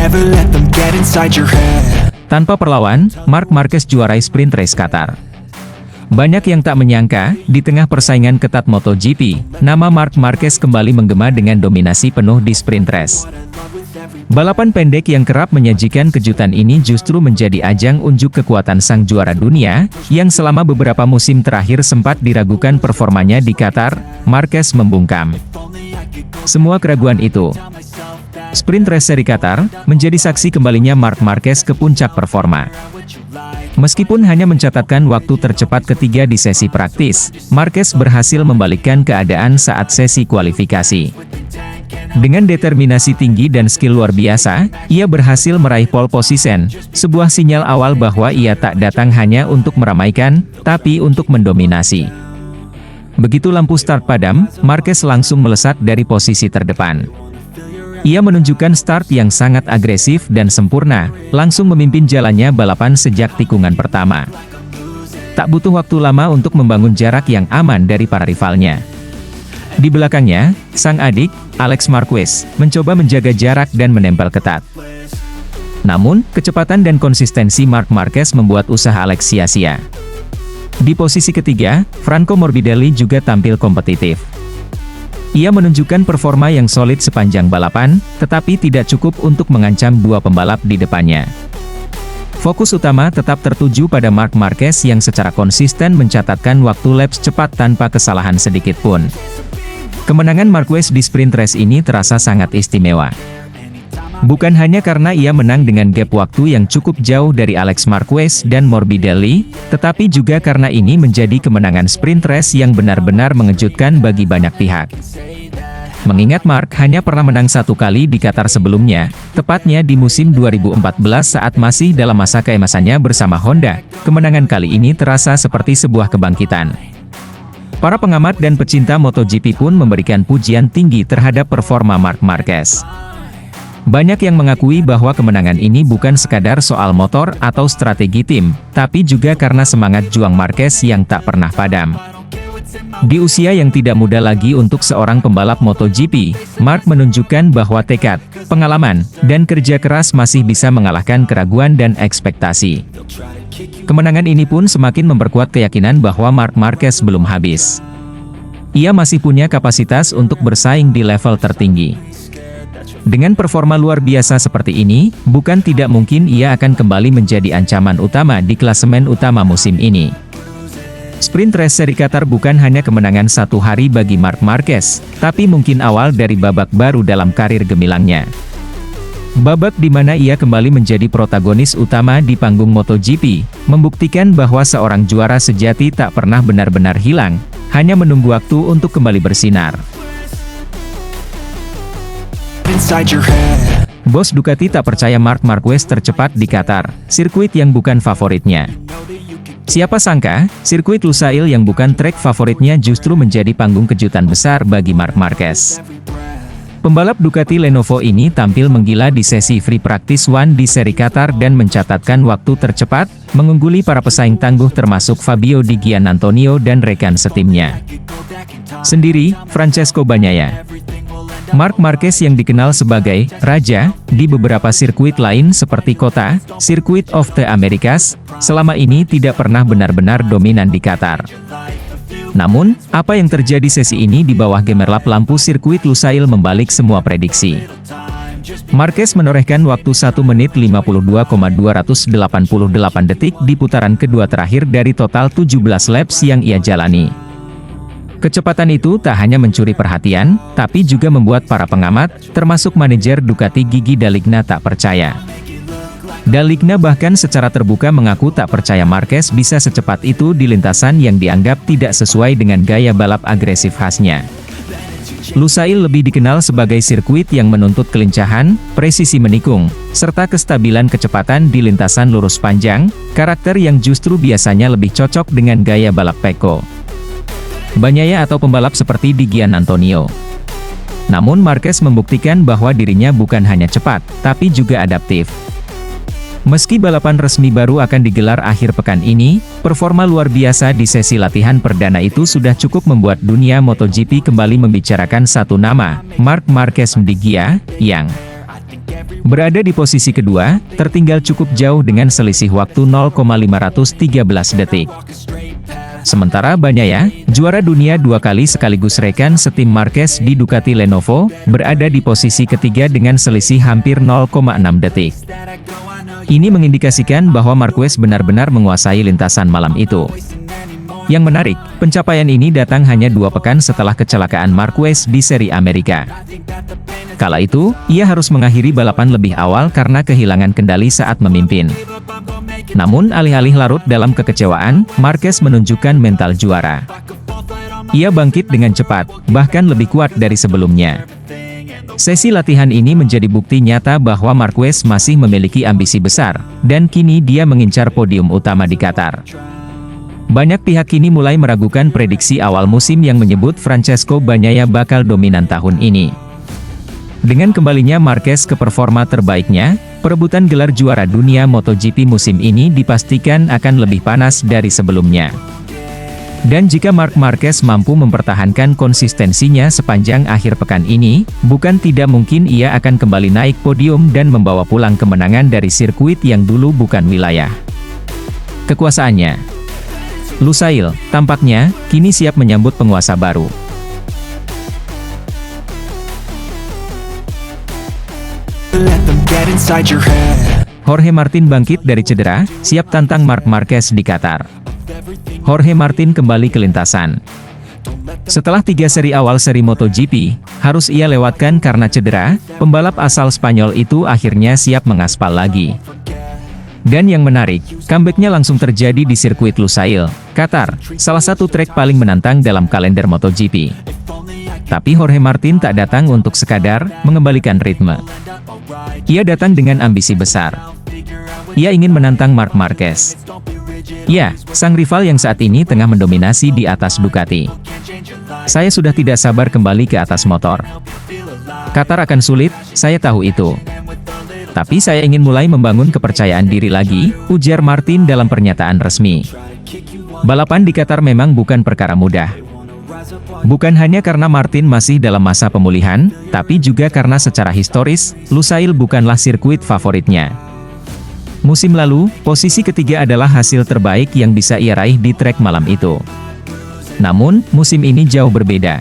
never let them get inside your head. Tanpa perlawan, Marc Marquez juarai sprint race Qatar. Banyak yang tak menyangka, di tengah persaingan ketat MotoGP, nama Marc Marquez kembali menggema dengan dominasi penuh di sprint race. Balapan pendek yang kerap menyajikan kejutan ini justru menjadi ajang unjuk kekuatan sang juara dunia, yang selama beberapa musim terakhir sempat diragukan performanya di Qatar. Marquez membungkam semua keraguan itu. Sprint race seri Qatar menjadi saksi kembalinya Marc Marquez ke puncak performa. Meskipun hanya mencatatkan waktu tercepat ketiga di sesi praktis, Marquez berhasil membalikkan keadaan saat sesi kualifikasi. Dengan determinasi tinggi dan skill luar biasa, ia berhasil meraih pole position, sebuah sinyal awal bahwa ia tak datang hanya untuk meramaikan, tapi untuk mendominasi. Begitu lampu start padam, Marquez langsung melesat dari posisi terdepan. Ia menunjukkan start yang sangat agresif dan sempurna, langsung memimpin jalannya balapan sejak tikungan pertama. Tak butuh waktu lama untuk membangun jarak yang aman dari para rivalnya. Di belakangnya, sang adik, Alex Marquez, mencoba menjaga jarak dan menempel ketat. Namun, kecepatan dan konsistensi Marc Marquez membuat usaha Alex sia-sia. Di posisi ketiga, Franco Morbidelli juga tampil kompetitif. Ia menunjukkan performa yang solid sepanjang balapan, tetapi tidak cukup untuk mengancam dua pembalap di depannya. Fokus utama tetap tertuju pada Marc Marquez yang secara konsisten mencatatkan waktu laps cepat tanpa kesalahan sedikit pun. Kemenangan Marquez di sprint race ini terasa sangat istimewa. Bukan hanya karena ia menang dengan gap waktu yang cukup jauh dari Alex Marquez dan Morbidelli, tetapi juga karena ini menjadi kemenangan sprint race yang benar-benar mengejutkan bagi banyak pihak. Mengingat Marc hanya pernah menang satu kali di Qatar sebelumnya, tepatnya di musim 2014 saat masih dalam masa keemasannya bersama Honda, kemenangan kali ini terasa seperti sebuah kebangkitan. Para pengamat dan pecinta MotoGP pun memberikan pujian tinggi terhadap performa Marc Marquez. Banyak yang mengakui bahwa kemenangan ini bukan sekadar soal motor atau strategi tim, tapi juga karena semangat juang Marquez yang tak pernah padam. Di usia yang tidak muda lagi untuk seorang pembalap MotoGP, Marc menunjukkan bahwa tekad, pengalaman, dan kerja keras masih bisa mengalahkan keraguan dan ekspektasi. Kemenangan ini pun semakin memperkuat keyakinan bahwa Marc Marquez belum habis. Ia masih punya kapasitas untuk bersaing di level tertinggi. Dengan performa luar biasa seperti ini, bukan tidak mungkin ia akan kembali menjadi ancaman utama di klasemen utama musim ini. Sprint race seri Qatar bukan hanya kemenangan satu hari bagi Marc Marquez, tapi mungkin awal dari babak baru dalam karir gemilangnya. Babak di mana ia kembali menjadi protagonis utama di panggung MotoGP, membuktikan bahwa seorang juara sejati tak pernah benar-benar hilang, hanya menunggu waktu untuk kembali bersinar. Bos Ducati tak percaya Marc Marquez tercepat di Qatar, sirkuit yang bukan favoritnya. Siapa sangka, sirkuit Lusail yang bukan trek favoritnya justru menjadi panggung kejutan besar bagi Marc Marquez. Pembalap Ducati Lenovo ini tampil menggila di sesi free practice one di seri Qatar dan mencatatkan waktu tercepat, mengungguli para pesaing tangguh termasuk Fabio Di Giannantonio dan rekan setimnya. Sendiri, Francesco Bagnaia. Marc Marquez yang dikenal sebagai Raja di beberapa sirkuit lain seperti Kota, Circuit of the Americas, selama ini tidak pernah benar-benar dominan di Qatar. Namun, apa yang terjadi sesi ini di bawah gemerlap lampu sirkuit Lusail membalik semua prediksi. Marquez menorehkan waktu 1 menit 52,288 detik di putaran kedua terakhir dari total 17 laps yang ia jalani. Kecepatan itu tak hanya mencuri perhatian, tapi juga membuat para pengamat, termasuk manajer Ducati Gigi Dall'Igna tak percaya. Dall'Igna bahkan secara terbuka mengaku tak percaya Marquez bisa secepat itu di lintasan yang dianggap tidak sesuai dengan gaya balap agresif khasnya. Lusail lebih dikenal sebagai sirkuit yang menuntut kelincahan, presisi menikung, serta kestabilan kecepatan di lintasan lurus panjang, karakter yang justru biasanya lebih cocok dengan gaya balap Pecco. Bagnaia atau pembalap seperti Di Giannantonio. Namun Marquez membuktikan bahwa dirinya bukan hanya cepat, tapi juga adaptif. Meski balapan resmi baru akan digelar akhir pekan ini, performa luar biasa di sesi latihan perdana itu sudah cukup membuat dunia MotoGP kembali membicarakan satu nama, Marc Marquez Mdiggia, yang Berada di posisi kedua, tertinggal cukup jauh dengan selisih waktu 0,513 detik. Sementara Bagnaia, juara dunia 2 kali sekaligus rekan setim Marquez di Ducati Lenovo, berada di posisi ketiga dengan selisih hampir 0,6 detik. Ini mengindikasikan bahwa Marquez benar-benar menguasai lintasan malam itu. Yang menarik, pencapaian ini datang hanya 2 pekan setelah kecelakaan Marquez di seri Amerika. Kala itu, ia harus mengakhiri balapan lebih awal karena kehilangan kendali saat memimpin. Namun alih-alih larut dalam kekecewaan, Marquez menunjukkan mental juara. Ia bangkit dengan cepat, bahkan lebih kuat dari sebelumnya. Sesi latihan ini menjadi bukti nyata bahwa Marquez masih memiliki ambisi besar, dan kini dia mengincar podium utama di Qatar. Banyak pihak kini mulai meragukan prediksi awal musim yang menyebut Francesco Bagnaia bakal dominan tahun ini. Dengan kembalinya Marquez ke performa terbaiknya, perebutan gelar juara dunia MotoGP musim ini dipastikan akan lebih panas dari sebelumnya. Dan jika Marc Marquez mampu mempertahankan konsistensinya sepanjang akhir pekan ini, bukan tidak mungkin ia akan kembali naik podium dan membawa pulang kemenangan dari sirkuit yang dulu bukan wilayah kekuasaannya. Lusail, tampaknya, kini siap menyambut penguasa baru. Let them get inside your head. Jorge Martin bangkit dari cedera, siap tantang Marc Marquez di Qatar. Jorge Martin kembali ke lintasan. Setelah 3 seri awal seri MotoGP, harus ia lewatkan karena cedera, pembalap asal Spanyol itu akhirnya siap mengaspal lagi. Dan yang menarik, comeback-nya langsung terjadi di sirkuit Lusail, Qatar, salah satu trek paling menantang dalam kalender MotoGP. Tapi Jorge Martin tak datang untuk sekadar mengembalikan ritme. Ia datang dengan ambisi besar. Ia ingin menantang Marc Marquez. Ya, sang rival yang saat ini tengah mendominasi di atas Ducati. Saya sudah tidak sabar kembali ke atas motor. Qatar akan sulit, saya tahu itu. Tapi saya ingin mulai membangun kepercayaan diri lagi, ujar Martin dalam pernyataan resmi. Balapan di Qatar memang bukan perkara mudah. Bukan hanya karena Martin masih dalam masa pemulihan, tapi juga karena secara historis, Lusail bukanlah sirkuit favoritnya. Musim lalu, posisi ketiga adalah hasil terbaik yang bisa ia raih di trek malam itu. Namun, musim ini jauh berbeda.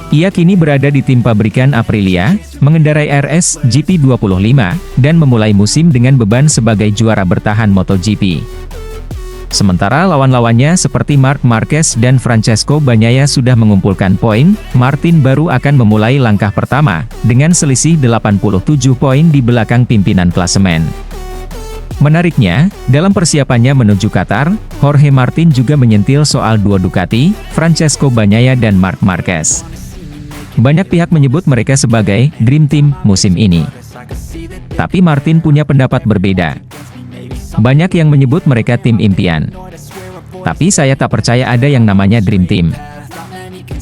Ia kini berada di tim pabrikan Aprilia, mengendarai RS GP25, dan memulai musim dengan beban sebagai juara bertahan MotoGP. Sementara lawan-lawannya seperti Marc Marquez dan Francesco Bagnaia sudah mengumpulkan poin, Martin baru akan memulai langkah pertama, dengan selisih 87 poin di belakang pimpinan klasemen. Menariknya, dalam persiapannya menuju Qatar, Jorge Martin juga menyentil soal dua Ducati, Francesco Bagnaia dan Marc Marquez. Banyak pihak menyebut mereka sebagai Dream Team musim ini. Tapi Martin punya pendapat berbeda. Banyak yang menyebut mereka tim impian. Tapi saya tak percaya ada yang namanya Dream Team.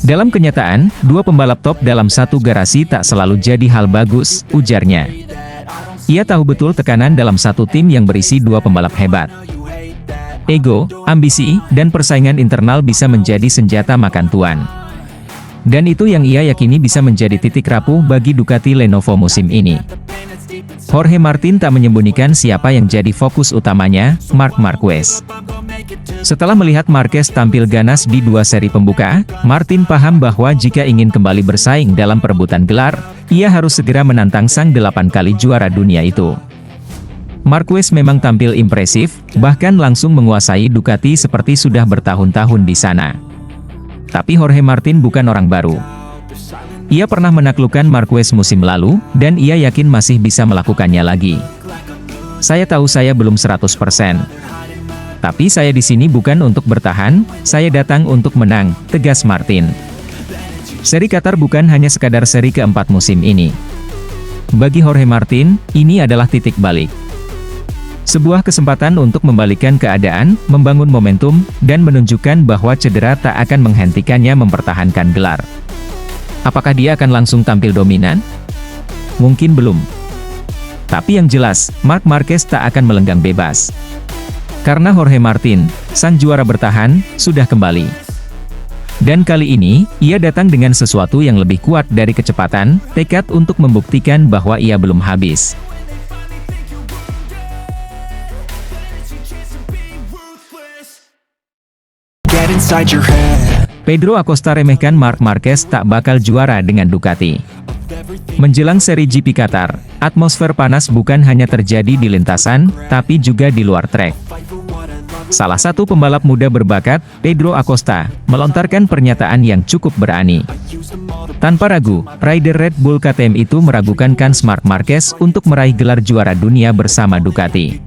Dalam kenyataan, dua pembalap top dalam satu garasi tak selalu jadi hal bagus, ujarnya. Ia tahu betul tekanan dalam satu tim yang berisi dua pembalap hebat. Ego, ambisi, dan persaingan internal bisa menjadi senjata makan tuan. Dan itu yang ia yakini bisa menjadi titik rapuh bagi Ducati Lenovo musim ini. Jorge Martin tak menyembunyikan siapa yang jadi fokus utamanya, Marc Marquez. Setelah melihat Marquez tampil ganas di dua seri pembuka, Martin paham bahwa jika ingin kembali bersaing dalam perebutan gelar, ia harus segera menantang sang 8 kali juara dunia itu. Marquez memang tampil impresif, bahkan langsung menguasai Ducati seperti sudah bertahun-tahun di sana. Tapi Jorge Martin bukan orang baru. Ia pernah menaklukkan Marquez musim lalu, dan ia yakin masih bisa melakukannya lagi. Saya tahu saya belum 100%. Tapi saya di sini bukan untuk bertahan, saya datang untuk menang, tegas Martin. Seri Qatar bukan hanya sekadar seri keempat musim ini. Bagi Jorge Martin, ini adalah titik balik. Sebuah kesempatan untuk membalikkan keadaan, membangun momentum, dan menunjukkan bahwa cedera tak akan menghentikannya mempertahankan gelar. Apakah dia akan langsung tampil dominan? Mungkin belum. Tapi yang jelas, Marc Marquez tak akan melenggang bebas. Karena Jorge Martin, sang juara bertahan, sudah kembali. Dan kali ini, ia datang dengan sesuatu yang lebih kuat dari kecepatan, tekad untuk membuktikan bahwa ia belum habis. Get inside your head. Pedro Acosta remehkan Marc Marquez tak bakal juara dengan Ducati. Menjelang seri GP Qatar, atmosfer panas bukan hanya terjadi di lintasan, tapi juga di luar trek. Salah satu pembalap muda berbakat, Pedro Acosta, melontarkan pernyataan yang cukup berani. Tanpa ragu, rider Red Bull KTM itu meragukan kans Marc Marquez untuk meraih gelar juara dunia bersama Ducati.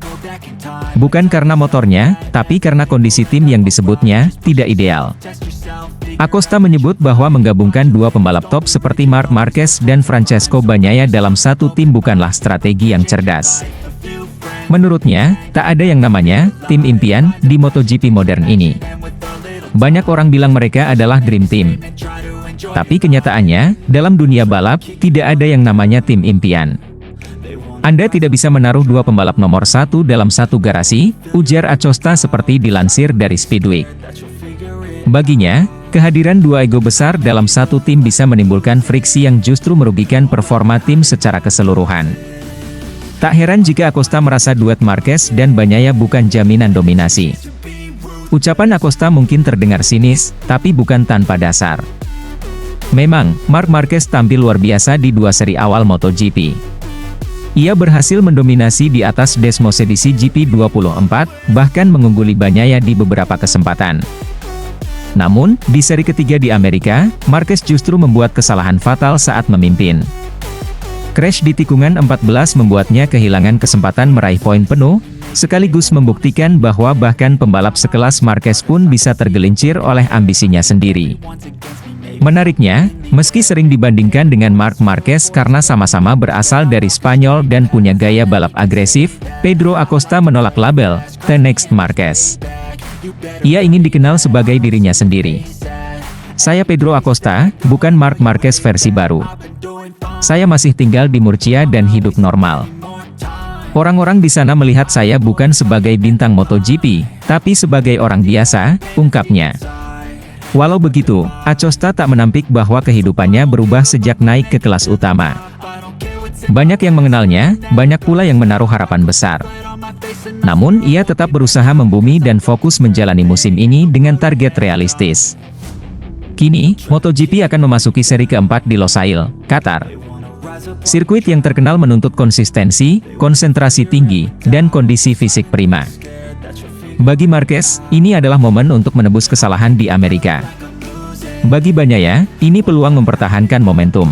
Bukan karena motornya, tapi karena kondisi tim yang disebutnya tidak ideal. Acosta menyebut bahwa menggabungkan dua pembalap top seperti Marc Marquez dan Francesco Bagnaia dalam satu tim bukanlah strategi yang cerdas. Menurutnya, tak ada yang namanya tim impian di MotoGP modern ini. Banyak orang bilang mereka adalah Dream Team. Tapi kenyataannya, dalam dunia balap, tidak ada yang namanya tim impian. Anda tidak bisa menaruh dua pembalap nomor satu dalam satu garasi, ujar Acosta seperti dilansir dari Speedweek. Baginya, kehadiran dua ego besar dalam satu tim bisa menimbulkan friksi yang justru merugikan performa tim secara keseluruhan. Tak heran jika Acosta merasa duet Marquez dan Bagnaia bukan jaminan dominasi. Ucapan Acosta mungkin terdengar sinis, tapi bukan tanpa dasar. Memang, Marc Marquez tampil luar biasa di dua seri awal MotoGP. Ia berhasil mendominasi di atas Desmos edisi GP24, bahkan mengungguli Bagnaia di beberapa kesempatan. Namun, di seri ketiga di Amerika, Marquez justru membuat kesalahan fatal saat memimpin. Crash di tikungan 14 membuatnya kehilangan kesempatan meraih poin penuh, sekaligus membuktikan bahwa bahkan pembalap sekelas Marquez pun bisa tergelincir oleh ambisinya sendiri. Menariknya, meski sering dibandingkan dengan Marc Marquez karena sama-sama berasal dari Spanyol dan punya gaya balap agresif, Pedro Acosta menolak label "The Next Marquez". Ia ingin dikenal sebagai dirinya sendiri. Saya Pedro Acosta, bukan Marc Marquez versi baru. Saya masih tinggal di Murcia dan hidup normal. Orang-orang di sana melihat saya bukan sebagai bintang MotoGP, tapi sebagai orang biasa, ungkapnya. Walau begitu, Acosta tak menampik bahwa kehidupannya berubah sejak naik ke kelas utama. Banyak yang mengenalnya, banyak pula yang menaruh harapan besar. Namun, ia tetap berusaha membumi dan fokus menjalani musim ini dengan target realistis. Kini, MotoGP akan memasuki seri keempat di Losail, Qatar. Sirkuit yang terkenal menuntut konsistensi, konsentrasi tinggi, dan kondisi fisik prima. Bagi Marquez, ini adalah momen untuk menebus kesalahan di Amerika. Bagi Bagnaia, ini peluang mempertahankan momentum.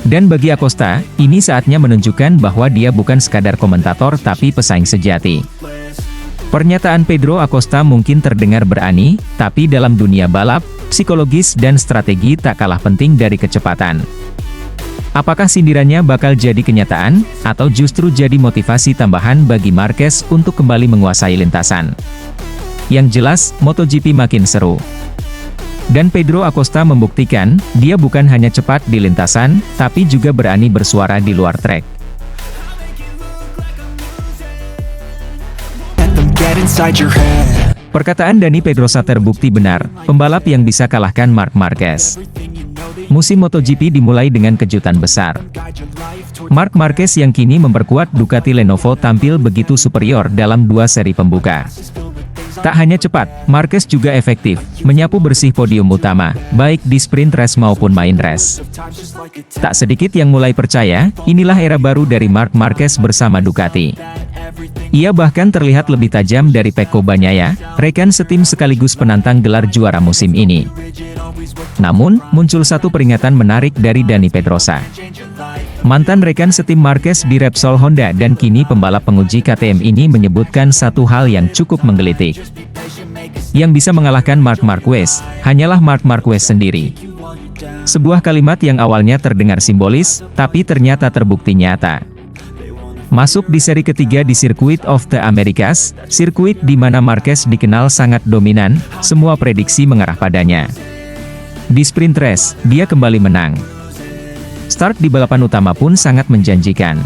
Dan bagi Acosta, ini saatnya menunjukkan bahwa dia bukan sekadar komentator tapi pesaing sejati. Pernyataan Pedro Acosta mungkin terdengar berani, tapi dalam dunia balap, psikologis dan strategi tak kalah penting dari kecepatan. Apakah sindirannya bakal jadi kenyataan, atau justru jadi motivasi tambahan bagi Marquez untuk kembali menguasai lintasan? Yang jelas, MotoGP makin seru. Dan Pedro Acosta membuktikan, dia bukan hanya cepat di lintasan, tapi juga berani bersuara di luar trek. Let them get inside your head. Perkataan Dani Pedrosa terbukti benar, pembalap yang bisa kalahkan Marc Marquez. Musim MotoGP dimulai dengan kejutan besar. Marc Marquez yang kini memperkuat Ducati Lenovo tampil begitu superior dalam dua seri pembuka. Tak hanya cepat, Marquez juga efektif, menyapu bersih podium utama, baik di sprint race maupun main race. Tak sedikit yang mulai percaya, inilah era baru dari Marc Marquez bersama Ducati. Ia bahkan terlihat lebih tajam dari Pecco Bagnaia, rekan setim sekaligus penantang gelar juara musim ini. Namun, muncul satu peringatan menarik dari Dani Pedrosa. Mantan rekan setim Marquez di Repsol Honda dan kini pembalap penguji KTM ini menyebutkan satu hal yang cukup menggelitik. Yang bisa mengalahkan Marc Marquez, hanyalah Marc Marquez sendiri. Sebuah kalimat yang awalnya terdengar simbolis, tapi ternyata terbukti nyata. Masuk di seri ketiga di Circuit of the Americas, sirkuit di mana Marquez dikenal sangat dominan, semua prediksi mengarah padanya. Di sprint race, dia kembali menang. Start di balapan utama pun sangat menjanjikan.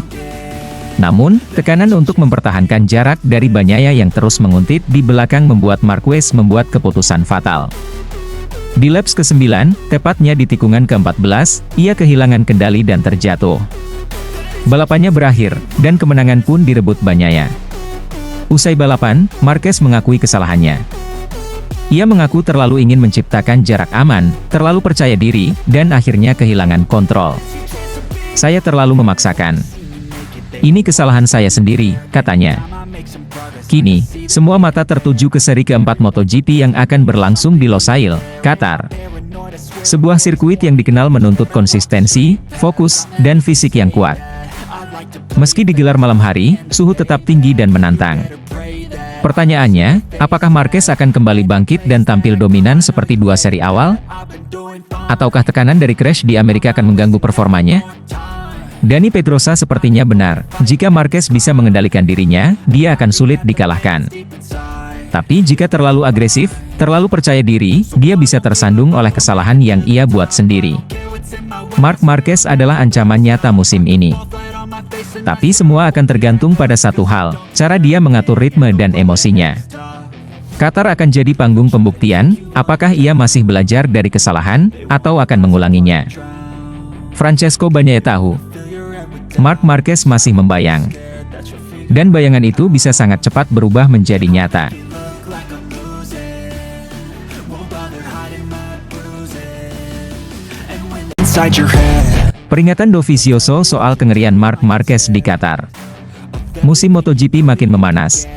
Namun, tekanan untuk mempertahankan jarak dari Bagnaia yang terus menguntit di belakang membuat Marquez membuat keputusan fatal. Di laps ke-9, tepatnya di tikungan ke-14, ia kehilangan kendali dan terjatuh. Balapannya berakhir, dan kemenangan pun direbut Bagnaia. Usai balapan, Marquez mengakui kesalahannya. Ia mengaku terlalu ingin menciptakan jarak aman, terlalu percaya diri, dan akhirnya kehilangan kontrol. Saya terlalu memaksakan. Ini kesalahan saya sendiri, katanya. Kini, semua mata tertuju ke seri keempat MotoGP yang akan berlangsung di Losail, Qatar. Sebuah sirkuit yang dikenal menuntut konsistensi, fokus, dan fisik yang kuat. Meski digelar malam hari, suhu tetap tinggi dan menantang. Pertanyaannya, apakah Marquez akan kembali bangkit dan tampil dominan seperti dua seri awal? Ataukah tekanan dari crash di Amerika akan mengganggu performanya? Dani Pedrosa sepertinya benar, jika Marquez bisa mengendalikan dirinya, dia akan sulit dikalahkan. Tapi jika terlalu agresif, terlalu percaya diri, dia bisa tersandung oleh kesalahan yang ia buat sendiri. Marc Marquez adalah ancaman nyata musim ini. Tapi semua akan tergantung pada satu hal, cara dia mengatur ritme dan emosinya. Qatar akan jadi panggung pembuktian, apakah ia masih belajar dari kesalahan, atau akan mengulanginya. Francesco Bagnaia tahu, Marc Marquez masih membayang. Dan bayangan itu bisa sangat cepat berubah menjadi nyata. Inside your head. Peringatan Dovizioso soal kengerian Marc Marquez di Qatar. Musim MotoGP makin memanas.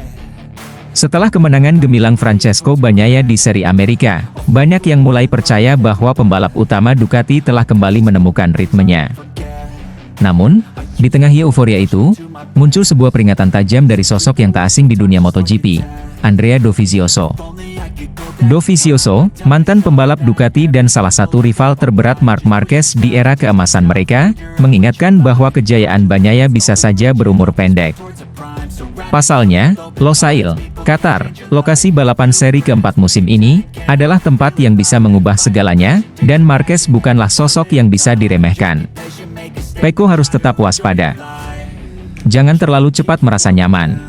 Setelah kemenangan gemilang Francesco Bagnaia di seri Amerika, banyak yang mulai percaya bahwa pembalap utama Ducati telah kembali menemukan ritmenya. Namun, di tengah euforia itu, muncul sebuah peringatan tajam dari sosok yang tak asing di dunia MotoGP, Andrea Dovizioso. Dovizioso, mantan pembalap Ducati dan salah satu rival terberat Marc Marquez di era keemasan mereka, mengingatkan bahwa kejayaan Bagnaia bisa saja berumur pendek. Pasalnya, Losail, Qatar, lokasi balapan seri keempat musim ini, adalah tempat yang bisa mengubah segalanya, dan Marquez bukanlah sosok yang bisa diremehkan. Pecco harus tetap waspada. Jangan terlalu cepat merasa nyaman.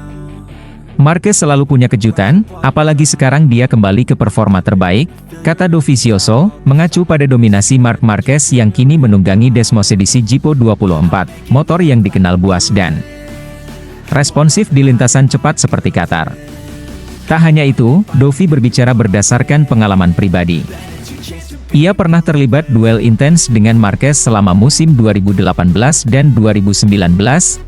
Marquez selalu punya kejutan, apalagi sekarang dia kembali ke performa terbaik, kata Dovizioso, mengacu pada dominasi Marc Marquez yang kini menunggangi Desmosedisi Gp 24, motor yang dikenal buas dan responsif di lintasan cepat seperti Qatar. Tak hanya itu, Dovi berbicara berdasarkan pengalaman pribadi. Ia pernah terlibat duel intens dengan Marquez selama musim 2018 dan 2019,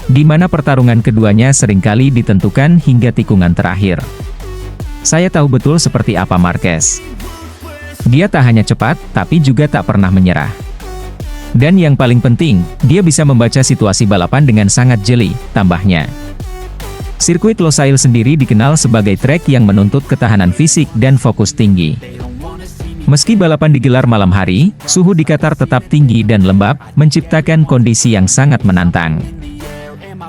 di mana pertarungan keduanya seringkali ditentukan hingga tikungan terakhir. Saya tahu betul seperti apa Marquez. Dia tak hanya cepat, tapi juga tak pernah menyerah. Dan yang paling penting, dia bisa membaca situasi balapan dengan sangat jeli, tambahnya. Sirkuit Losail sendiri dikenal sebagai trek yang menuntut ketahanan fisik dan fokus tinggi. Meski balapan digelar malam hari, suhu di Qatar tetap tinggi dan lembab, menciptakan kondisi yang sangat menantang.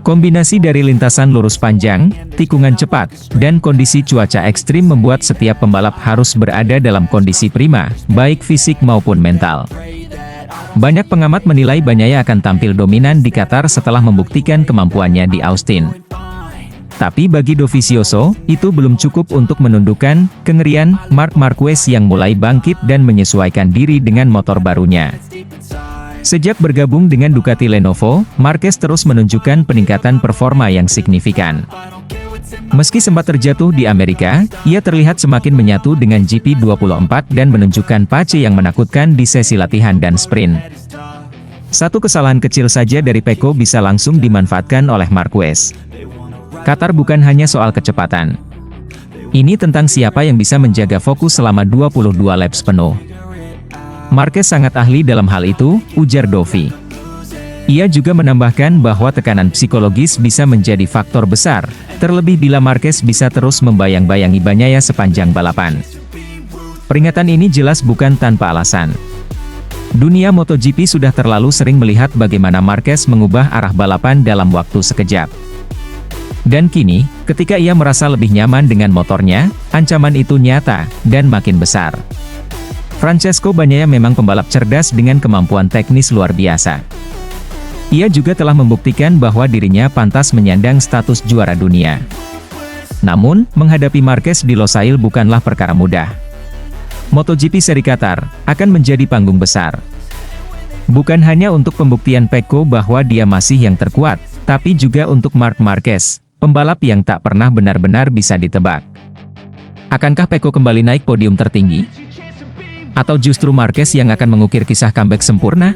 Kombinasi dari lintasan lurus panjang, tikungan cepat, dan kondisi cuaca ekstrim membuat setiap pembalap harus berada dalam kondisi prima, baik fisik maupun mental. Banyak pengamat menilai Bagnaia akan tampil dominan di Qatar setelah membuktikan kemampuannya di Austin. Tapi bagi Dovizioso, itu belum cukup untuk menundukkan kengerian Marc Marquez yang mulai bangkit dan menyesuaikan diri dengan motor barunya. Sejak bergabung dengan Ducati Lenovo, Marquez terus menunjukkan peningkatan performa yang signifikan. Meski sempat terjatuh di Amerika, ia terlihat semakin menyatu dengan GP 24 dan menunjukkan pace yang menakutkan di sesi latihan dan sprint. Satu kesalahan kecil saja dari Pecco bisa langsung dimanfaatkan oleh Marquez. Qatar bukan hanya soal kecepatan. Ini tentang siapa yang bisa menjaga fokus selama 22 laps penuh. Marquez sangat ahli dalam hal itu, ujar Dovi. Ia juga menambahkan bahwa tekanan psikologis bisa menjadi faktor besar, terlebih bila Marquez bisa terus membayang-bayangi Bagnaia sepanjang balapan. Peringatan ini jelas bukan tanpa alasan. Dunia MotoGP sudah terlalu sering melihat bagaimana Marquez mengubah arah balapan dalam waktu sekejap. Dan kini, ketika ia merasa lebih nyaman dengan motornya, ancaman itu nyata, dan makin besar. Francesco Bagnaia memang pembalap cerdas dengan kemampuan teknis luar biasa. Ia juga telah membuktikan bahwa dirinya pantas menyandang status juara dunia. Namun, menghadapi Marquez di Losail bukanlah perkara mudah. MotoGP seri Qatar akan menjadi panggung besar. Bukan hanya untuk pembuktian Pecco bahwa dia masih yang terkuat, tapi juga untuk Marc Marquez, pembalap yang tak pernah benar-benar bisa ditebak. Akankah Pecco kembali naik podium tertinggi? Atau justru Marquez yang akan mengukir kisah comeback sempurna?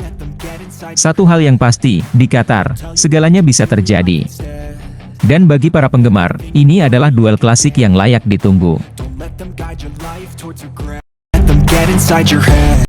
Satu hal yang pasti, di Qatar, segalanya bisa terjadi. Dan bagi para penggemar, ini adalah duel klasik yang layak ditunggu. Let them get inside your head.